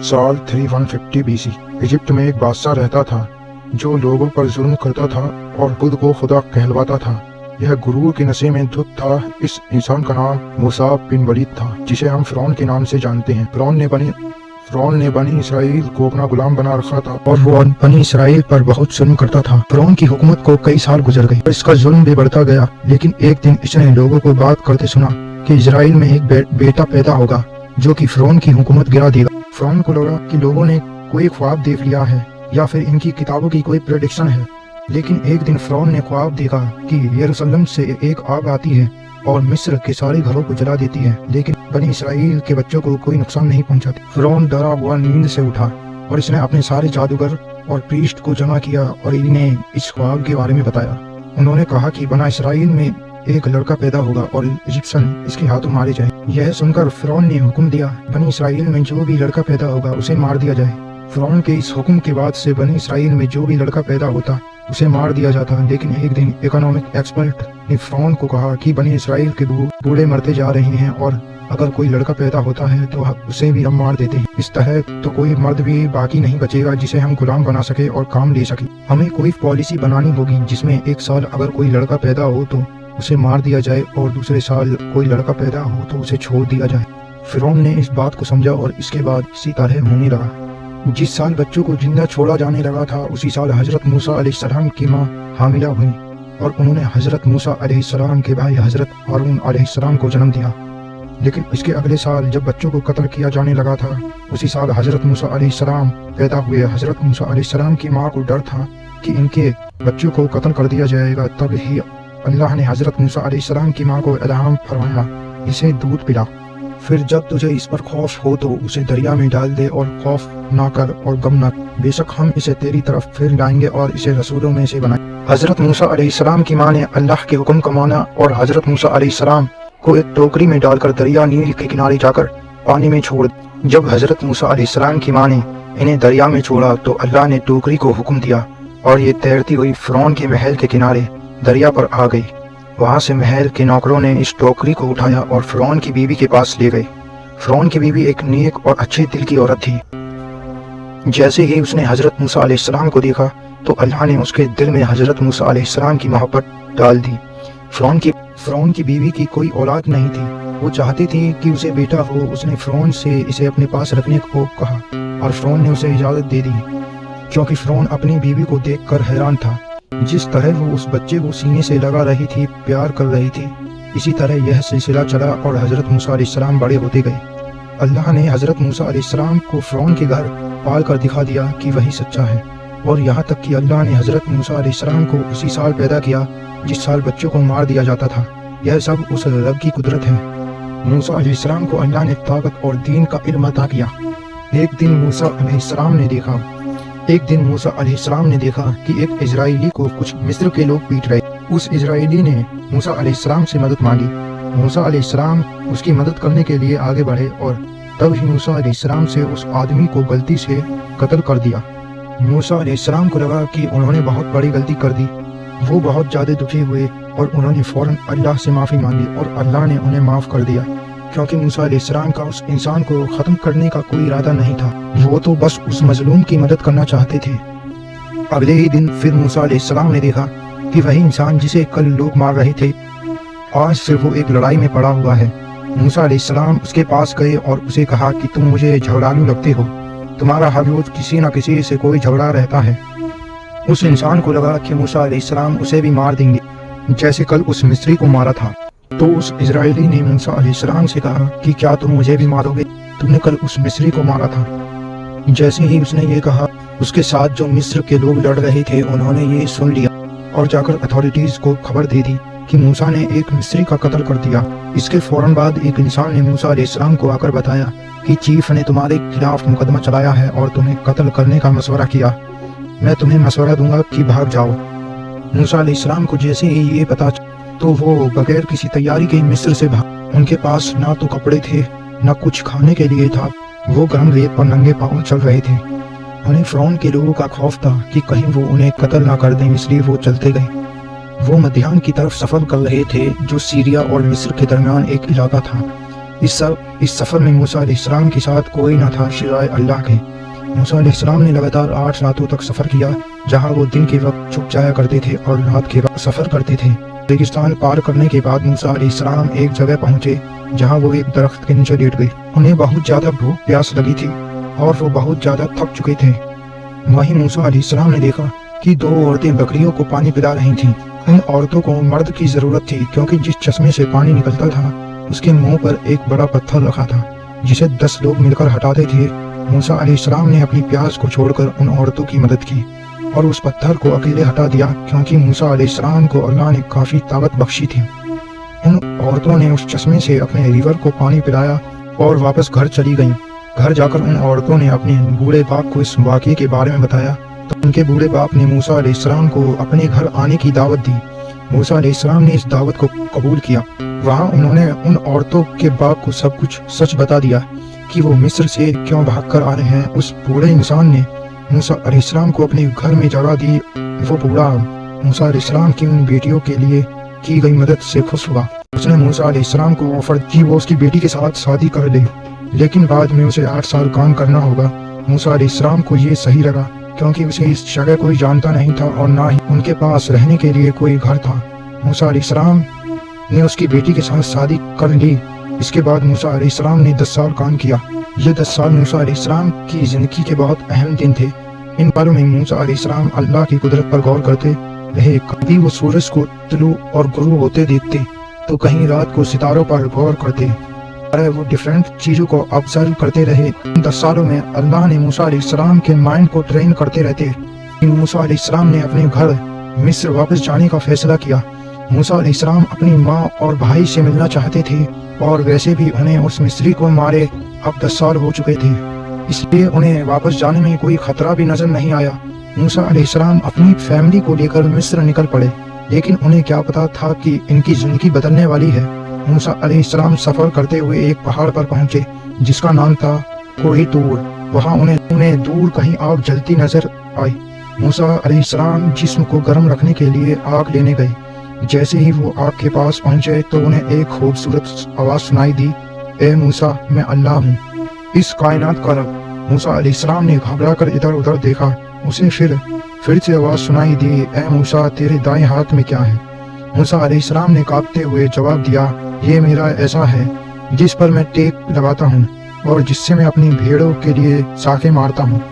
साल 3150 BC Egypt में एक बादशाह रहता था जो लोगों पर जुल्म करता था और खुद को खुदा कहलवाता था। यह गुरूर के नशे में धुत था। इस इंसान का नाम मूसा बिन वलीद था, जिसे हम फिरौन के नाम से जानते हैं। फिरौन ने बनी इसराइल को अपना गुलाम बना रखा था और वो बनी इसराइल पर बहुत जुल्म करता था। फिरौन की हुकूमत को कई साल गुजर गए और इसका जुल्म भी बढ़ता गया। लेकिन एक दिन इसने लोगों को बात करते सुना कि इजराइल में एक बेटा पैदा होगा जो कि फिरौन की हुकूमत गिरा देगा। फिरौन को लगा कि लोगों ने कोई ख्वाब देख लिया है या फिर इनकी किताबों की कोई प्रेडिक्शन है। लेकिन एक दिन फिरौन ने ख्वाब देखा कि यरूशलेम से एक आग आती है और मिस्र के सारे घरों को जला देती है, लेकिन बनी इसराइल के बच्चों को कोई नुकसान नहीं पहुंचाती। फिरौन डरा हुआ नींद से उठा और इसने अपने सारे जादूगर और प्रीस्ट को जमा किया और इन्हें इस ख्वाब के बारे में बताया। उन्होंने कहा कि बना इसराइल में एक लड़का पैदा होगा और इजिप्शियन इसके हाथों मारे जाए। यह सुनकर फिरौन ने हुक्म दिया बनी इसराइल में जो भी लड़का पैदा होगा उसे मार दिया जाए। फिरौन के इस हुक्म के बाद से बनी इसराइल में जो भी लड़का पैदा होता उसे मार दिया जाता। लेकिन एक दिन इकोनॉमिक एक्सपर्ट ने फिरौन को कहा कि बनी इसराइल के बूढ़े मरते जा रहे हैं और अगर कोई लड़का पैदा होता है तो उसे भी हम मार देते हैं। इस तरह तो कोई मर्द भी बाकी नहीं बचेगा जिसे हम गुलाम बना सके और काम ले सके। हमें कोई पॉलिसी बनानी होगी जिसमें एक साल अगर कोई लड़का पैदा हो तो उसे मार दिया जाए और दूसरे साल कोई लड़का पैदा हो तो उसे छोड़ दिया जाए। फिरौन ने इस बात को समझा और इसके बाद इसी तरह होने लगा। जिस साल बच्चों को जिंदा छोड़ा जाने लगा था उसी साल हजरत मूसा अलैहिस्सलाम की मां हामिला हुई और उन्होंने हजरत मूसा अलैहिस्सलाम के भाई हजरत हारून अलैहिस्सलाम को जन्म दिया। लेकिन इसके अगले साल जब बच्चों को कत्ल किया जाने लगा था उसी साल हजरत मूसा अलैहिस्सलाम पैदा हुए। हजरत मूसा अलैहिस्सलाम की मां को डर था कि इनके बच्चों को कत्ल कर दिया जाएगा। तब ही अल्लाह ने हजरत मूसा अलैहिस्सलाम की मां को इल्हाम फरमाया, इसे दूध पिला, फिर जब तुझे इस पर खौफ हो तो उसे दरिया में डाल दे और खौफ ना कर और गम न, बेशक हम इसे तेरी तरफ फिर लाएंगे और इसे रसूलों में से बनाएंगे। हजरत मूसा अलैहिस्सलाम की मां ने अल्लाह के हुक्म को माना और हजरत मूसा अलैहिस्सलाम को एक टोकरी में डालकर दरिया नील के किनारे जाकर पानी में छोड़। जब हजरत मूसा अलैहिस्सलाम की मां ने इन्हें दरिया में छोड़ा तो अल्लाह ने टोकरी को हुक्म दिया और ये तैरती हुई फिरौन के महल के किनारे दरिया पर आ गई। वहां से महल के नौकरों ने इस टोकरी को उठाया और फिरौन की बीवी के पास ले गए। फिरौन की बीवी एक नेक और अच्छे दिल की औरत थी। जैसे ही उसने हजरत मूसा अलैहिस्सलाम को देखा तो अल्लाह ने उसके दिल में हजरत मूसा अलैहिस्सलाम की मोहब्बत डाल दी। फिरौन की बीवी की कोई औलाद नहीं थी। वो चाहती थी कि उसे बेटा हो। उसने फिरौन से इसे अपने पास रखने को कहा और फिरौन ने उसे इजाजत दे दी, क्योंकि फिरौन अपनी बीवी को देखकर हैरान था। जिस तरह वो उस बच्चे को सीने से लगा रही थी, प्यार कर रही थी, इसी तरह यह सिलसिला चला और हजरत मूसा अलैहिस्सलाम बड़े होते गए। अल्लाह ने हजरत मूसा अलैहिस्सलाम को फिरौन के घर पाल कर दिखा दिया कि वही सच्चा है और यहाँ तक कि अल्लाह ने हजरत मूसा अलैहिस्सलाम को उसी साल पैदा किया जिस साल बच्चों को मार दिया जाता था। यह सब उस रब की कुदरत है। मूसा अलैहिस्सलाम को अल्लाह ने ताकत और दीन का इल्म अता किया। एक दिन मूसा अलैहिस्सलाम ने देखा कि एक इजराइली को कुछ मिस्र के लोग पीट रहे। उस इजराइली ने मूसा अलैहिस्सलाम से मदद मांगी। मूसा अलैहिस्सलाम उसकी मदद करने के लिए आगे बढ़े और तब ही मूसा अलैहिस्सलाम से उस आदमी को गलती से कत्ल कर दिया। मूसा अलैहिस्सलाम को लगा कि उन्होंने बहुत बड़ी गलती कर दी। वो बहुत ज्यादा दुखी हुए और उन्होंने फौरन अल्लाह से माफी मांगी और अल्लाह ने उन्हें माफ कर दिया, क्योंकि मूसा अलैहिस्सलाम का उस इंसान को खत्म करने का कोई इरादा नहीं था। वो तो बस उस मजलूम की मदद करना चाहते थे। अगले ही दिन फिर मूसा अलैहिस्सलाम ने देखा कि वही इंसान जिसे कल लोग मार रहे थे आज फिर वो एक लड़ाई में पड़ा हुआ है। मूसा अलैहिस्सलाम उसके पास गए और उसे कहा कि तुम मुझे झगड़ालू लगते हो, तुम्हारा हर रोज किसी न किसी से कोई झगड़ा रहता है। उस इंसान को लगा कि मूसा अलैहिस्सलाम उसे भी मार देंगे जैसे कल उस मिस्री को मारा था। तो उस इजराइली ने मूसा अलैहिस्सलाम से कहा कि क्या तुम मुझे भी मारोगे, तुमने कल उस मिस्री को मारा था। जैसे ही उसने ये कहा उसके साथ जो मिस्र के लोग लड़ रहे थे उन्होंने ये सुन लिया और जाकर अथॉरिटीज को खबर दे दी कि मूसा ने एक मिस्री का कत्ल कर दिया। इसके फौरन बाद एक इंसान ने मूसा अलैहिस्सलाम को आकर बताया कि चीफ ने तुम्हारे खिलाफ मुकदमा चलाया है और तुम्हें कत्ल करने का मशवरा किया। मैं तुम्हें मशवरा दूंगा कि भाग जाओ। मूसा अलैहिस्सलाम को जैसे ही ये पता तो वो बगैर किसी तैयारी के मिस्र से भाग। उनके पास ना तो कपड़े थे ना कुछ खाने के लिए था। वो गर्म रेत पर नंगे पांव चल रहे थे। उन्हें फिरौन के लोगों का खौफ था कि कहीं वो उन्हें कत्ल ना कर दें, इसलिए वो चलते गए। वो मध्याह्न की तरफ सफर कर रहे थे जो सीरिया और मिस्र के दरमियान एक इलाका था। इस सफर में मूसा अलैहिस्सलाम के साथ कोई न था सिवाय अल्लाह के। मूसा अलैहिस्सलाम ने लगातार 8 रातों तक सफर किया, जहां वो दिन के वक्त छुप जाया करते थे और रात के वक्त सफर करते थे। रेगिस्तान पार करने के बाद मूसा अलैहिस्सलाम एक जगह पहुंचे जहां वो एक दरख्त के नीचे लेट गए। उन्हें बहुत ज्यादा भूख प्यास लगी थी और वो बहुत ज्यादा थक चुके थे। वहीं मूसा अलैहिस्सलाम ने देखा कि 2 औरतें बकरियों को पानी पिला रही थीं। उन औरतों को मर्द की जरूरत थी क्योंकि जिस चश्मे से पानी निकलता था उसके मुंह पर एक बड़ा पत्थर रखा था जिसे 10 लोग मिलकर हटाते थे। मूसा अलैहिस्सलाम ने अपनी प्यास को छोड़कर उन औरतों की मदद की और उस पत्थर को अकेले हटा दिया क्योंकि मूसा अलैहिस्सलाम को अल्लाह ने काफी ताकत बख्शी थी। उन औरतों ने उस चश्मे से अपने रिवर को पानी पिलाया और वापस घर चली गईं। घर जाकर उन औरतों ने अपने बूढ़े बाप को इस वाक़ये के बारे में बताया तो उनके बूढ़े बाप ने मूसा अलैहिस्सलाम को अपने घर आने की दावत दी। मूसा अलैहिस्सलाम ने इस दावत को कबूल किया। वहाँ उन्होंने उन औरतों के बाप को सब कुछ सच बता दिया कि वो मिस्र से क्यों भागकर आ रहे हैं। उस बूढ़े इंसान ने मूसा अलैहिस्सलाम को अपने घर में जगह दी। वो बूढ़ा मूसा अलैहिस्सलाम की उन बेटियों के लिए की गई मदद से खुश हुआ। उसने मूसा अलैहिस्सलाम को ऑफर की वो उसकी बेटी के साथ शादी कर ले, लेकिन बाद में उसे 8 साल काम करना होगा। मूसा अलैहिस्सलाम को ये सही लगा क्योंकि उसे इस जगह कोई जानता नहीं था और ना ही उनके पास रहने के लिए कोई घर था। मूसा अलैहिस्सलाम ने उसकी बेटी के साथ शादी कर ली। इसके बाद मूसा अलैहिस्सलाम ने 10 साल काम किया। ये 10 साल मूसा अलैहिस्सलाम की जिंदगी के बहुत अहम दिन थे। इन पलों में मूसा अलैहिस्सलाम अल्लाह की कुदरत पर गौर करते रहे। कभी वो सूरज को तुलू और गुरूब होते देखते तो कहीं रात को सितारों पर गौर करते। वो डिफरेंट चीजों को ऑब्जर्व करते रहे। इन 10 सालों में अल्लाह ने मूसा अलैहिस्सलाम के माइंड को ट्रेन करते रहते। मूसा अलैहिस्सलाम ने अपने घर मिस्र वापस जाने का फैसला किया। मूसा अलैहिस्सलाम अपनी माँ और भाई से मिलना चाहते थे और वैसे भी उन्हें उस मिस्री को मारे अब 10 साल हो चुके थे, इसलिए उन्हें वापस जाने में कोई खतरा भी नजर नहीं आया। मूसा अलैहिस्सलाम अपनी फैमिली को लेकर मिस्र निकल पड़े, लेकिन उन्हें क्या पता था कि इनकी जिंदगी बदलने वाली है। मूसा अलैहिस्सलाम सफर करते हुए एक पहाड़ पर पहुंचे जिसका नाम था कोही तूर। वहां उन्हें दूर कहीं आग जलती नजर आई। मूसा अलैहिस्सलाम जिस्म को गर्म रखने के लिए आग लेने गए। जैसे ही वो आग के पास पहुंचे तो उन्हें एक खूबसूरत आवाज सुनाई दी, ए मूसा, मैं अल्लाह हूँ, इस कायनात का रब। मूसा अलैहिस्सलाम ने घबराकर इधर उधर देखा। उसे फिर से आवाज सुनाई दी, ए मूसा, तेरे दाएं हाथ में क्या है? मूसा अलैहिस्सलाम ने कांपते हुए जवाब दिया, ये मेरा ऐसा है जिस पर मैं टेप लगाता हूँ और जिससे मैं अपनी भेड़ों के लिए साके मारता हूँ।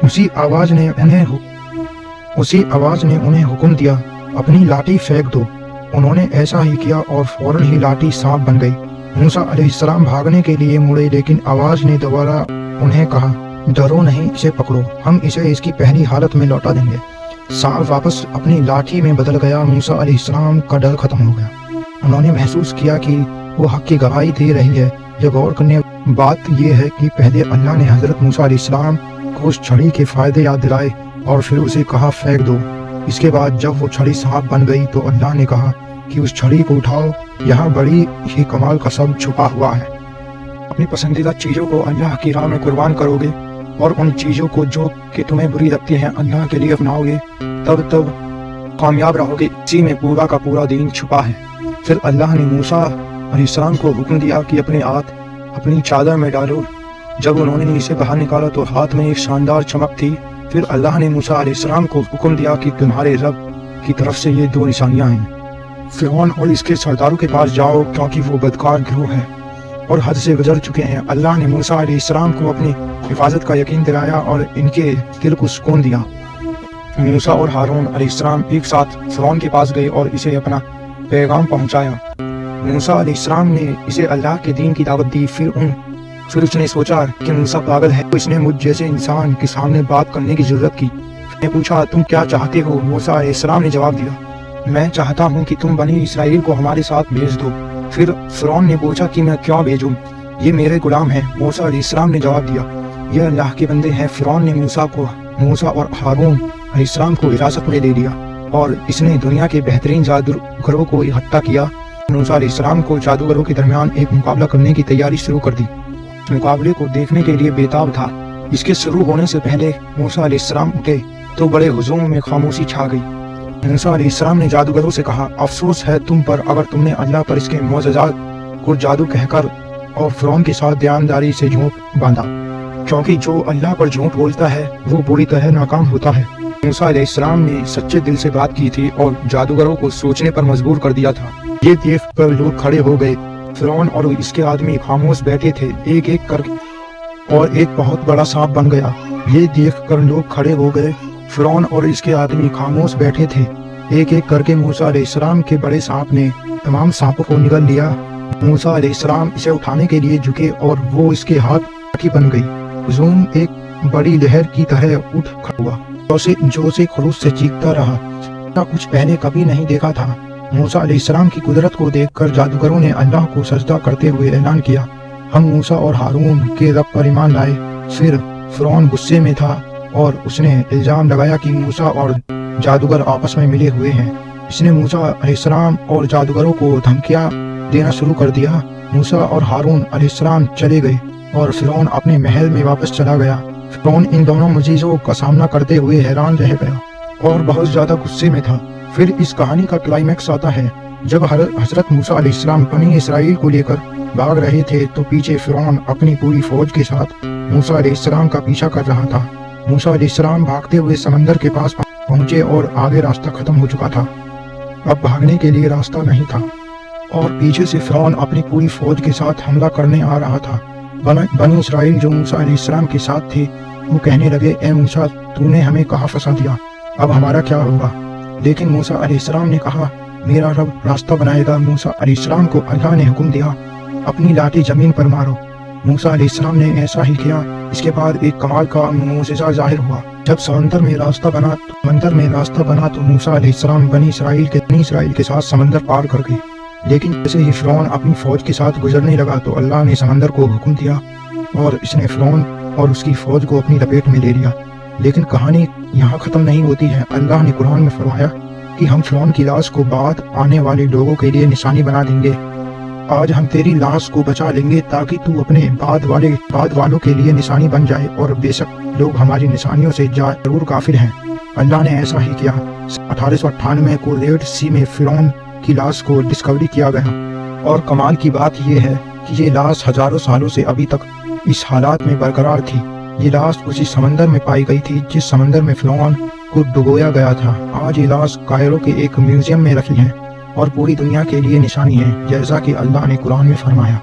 उसी आवाज ने उन्हें हुक्म दिया, अपनी लाठी फेंक दो। उन्होंने ऐसा ही किया और फौरन ही लाठी सांप बन गई। मूसा अलैहिस्सलाम भागने के लिए मुड़े, लेकिन आवाज ने दोबारा उन्हें कहा, डरो नहीं, इसे पकड़ो, हम इसे इसकी पहली हालत में लौटा देंगे। सांप वापस अपनी लाठी में बदल गया। मूसा अलैहिस्सलाम का डर खत्म हो गया। उन्होंने महसूस किया कि वो हक की गवाही दे रही है। ये गौर करने बात यह है कि पहले अल्लाह ने हजरत मूसा अलैहिस्सलाम को उस छड़ी के फायदे याद दिलाए और फिर उसे कहा फेंक दो। इसके बाद जब वो छड़ी सांप बन गई तो अल्लाह ने कहा कि उस छड़ी को उठाओ, यहाँ बड़ी ही कमाल का सब छुपा हुआ है। अपनी पसंदीदा चीजों को अल्लाह की राह में कुर्बान करोगे और उन चीजों को जो कि तुम्हें बुरी लगती हैं अल्लाह के लिए अपनाओगे, तब कामयाब रहोगे। इसी में पूरा का पूरा दीन छुपा है। फिर अल्लाह ने मूसा अलैहिस्सलाम को हुक्म दिया कि अपने हाथ अपनी चादर में डालो। जब उन्होंने इसे बाहर निकाला तो हाथ में एक शानदार चमक थी। फिर अल्लाह ने मूसा अलैहिस्सलाम को हुक्म दिया कि तुम्हारे रब की तरफ से ये 2 निशानियां हैं। फिरौन और इसके सरदारों के पास जाओ क्योंकि वो बदकार गिरोह है और हद से गुजर चुके हैं। अल्लाह ने मूसा अलैहिस्सलाम को अपनी हिफाजत का यकीन दिलाया और इनके दिल को सुकून दिया। मूसा और हारून अलैहिस्सलाम एक साथ फिरौन के पास गए और इसे अपना पैगाम पहुंचाया। मूसा अलैहिस्सलाम ने इसे अल्लाह के दीन की दावत दी। फिर उसने सोचा कि मूसा पागल है, तो इसने मुझ जैसे इंसान के सामने बात करने की जरूरत की। उसने पूछा, तुम क्या चाहते हो? मूसा अलैहिस्सलाम ने जवाब दिया, मैं चाहता हूँ कि तुम बनी इसराइल को हमारे साथ भेज दो। फिर फिरौन ने पूछा कि मैं क्यों भेजूं? ये मेरे गुलाम हैं। मूसा अलैहिस्सलाम ने जवाब दिया, ये अल्लाह के बंदे हैं। फिरौन ने मूसा और हारून अलैहिस्सलाम को हिरासत में ले लिया और इसने दुनिया के बेहतरीन जादूगरों को इकट्ठा किया। मूसा अलैहिस्सलाम को जादूगरों के दरमियान एक मुकाबला करने की तैयारी शुरू कर दी। मुकाबले को देखने के लिए बेताब था। इसके शुरू होने से पहले मूसा अलैहिस्सलाम उठे तो बड़े हुजूम में खामोशी छा गई। मूसा अलैहिस्सलाम ने जादूगरों से कहा, अफसोस है तुम पर अगर तुमने अल्लाह पर इसके मौजज़ात को जादू कहकर اور فرعون کے ساتھ دیانتداری سے جھوٹ باندھا، کیونکہ جو اللہ پر جھوٹ بولتا ہے وہ بری طرح ناکام ہوتا ہے۔ موسیٰ علیہ السلام نے سچے دل سے بات کی تھی اور جادوگروں کو سوچنے پر مجبور کر دیا تھا۔ یہ دیکھ کر لوگ کھڑے ہو گئے۔ فرعون اور اس کے آدمی خاموش بیٹھے تھے، ایک ایک کر اور ایک بہت بڑا سانپ بن گیا۔ یہ دیکھ کر لوگ کھڑے ہو گئے۔ فرعون اور اس کے آدمی خاموش بیٹھے تھے، ایک ایک کر کے موسیٰ علیہ السلام کے بڑے سانپ نے تمام سانپوں کو نگل لیا۔ موسیٰ علیہ السلام اسے اٹھانے کے لیے جھکے اور وہ اس کے ہاتھ لاٹھی بن گئی۔ ہجوم ایک بڑی لہر کی طرح اٹھ کھڑا ہوا، جو سے خروش سے چیختا رہا، کچھ پہلے کبھی نہیں دیکھا تھا۔ موسیٰ علیہ السلام کی قدرت کو دیکھ کر جادوگروں نے اللہ کو سجدہ کرتے ہوئے اعلان کیا، ہم موسیٰ اور ہارون کے رب پر ایمان لائے۔ پھر فرعون غصے میں تھا اور اس نے الزام لگایا کہ موسیٰ اور جادوگر آپس میں ملے ہوئے ہیں۔ اس نے موسیٰ علیہ السلام اور جادوگروں کو دھمکیاں دینا شروع کر دیا۔ موسیٰ اور ہارون علیہ السلام چلے گئے اور فرعون اپنے محل میں واپس چلا گیا۔ فرعون ان دونوں معجزوں کا سامنا کرتے ہوئے حیران رہ گیا اور بہت زیادہ غصے میں تھا۔ پھر اس کہانی کا کلائمیکس آتا ہے، جب حضرت موسیٰ علیہ السلام بنی اسرائیل کو لے کر بھاگ رہے تھے تو پیچھے فرعون اپنی پوری فوج کے ساتھ موسیٰ علیہ السلام کا پیچھا کر رہا تھا۔ موسیٰ علیہ السلام بھاگتے ہوئے سمندر کے پاس پہنچے اور آگے راستہ ختم ہو چکا تھا، اب بھاگنے کے لیے راستہ نہیں تھا اور پیچھے سے فرعون اپنی پوری فوج کے ساتھ حملہ کرنے آ رہا تھا۔ بنی اسرائیل جو موسیٰ علیہ السلام کے ساتھ تھے وہ کہنے لگے، اے موسیٰ، تو نے ہمیں کہاں پھنسا دیا، اب ہمارا کیا ہوگا؟ لیکن موسیٰ علیہ السلام نے کہا، میرا رب راستہ بنائے گا۔ موسیٰ علیہ السلام کو اللہ نے حکم دیا، اپنی لاٹھی زمین پر مارو۔ موسیٰ علیہ السلام نے ایسا ہی کیا۔ اس کے بعد ایک کمال کا معجزہ ظاہر ہوا، جب سمندر میں راستہ بنا تو موسیٰ علیہ السلام بنی اسرائیل کے ساتھ سمندر پار کر گئے۔ لیکن جیسے ہی فرعون اپنی فوج کے ساتھ گزرنے لگا تو اللہ نے سمندر کو حکم دیا اور اس نے فرعون اور اس کی فوج کو اپنی لپیٹ میں لے لیا۔ لیکن کہانی یہاں ختم نہیں ہوتی ہے۔ اللہ نے قرآن میں فرمایا کہ ہم فرعون کی لاش کو بعد آنے والے لوگوں کے لیے نشانی بنا دیں گے۔ آج ہم تیری لاش کو بچا لیں گے تاکہ تو اپنے بعد والوں کے لیے نشانی بن جائے، اور بے شک لوگ ہماری نشانیوں سے ضرور کافر ہیں۔ اللہ نے ایسا ہی کیا۔ 1898 کو ریڈ سی میں فرعون کی لاش کو ڈسکوری کیا گیا، اور کمال کی بات یہ ہے کہ یہ لاش ہزاروں سالوں سے ابھی تک اس حالات میں برقرار تھی۔ یہ لاش اسی سمندر میں پائی گئی تھی جس سمندر میں فرعون کو ڈبویا گیا تھا۔ آج یہ لاش کائرو کے ایک میوزیم میں رکھی ہے اور پوری دنیا کے لیے نشانی ہے، جیسا کہ اللہ نے قرآن میں فرمایا۔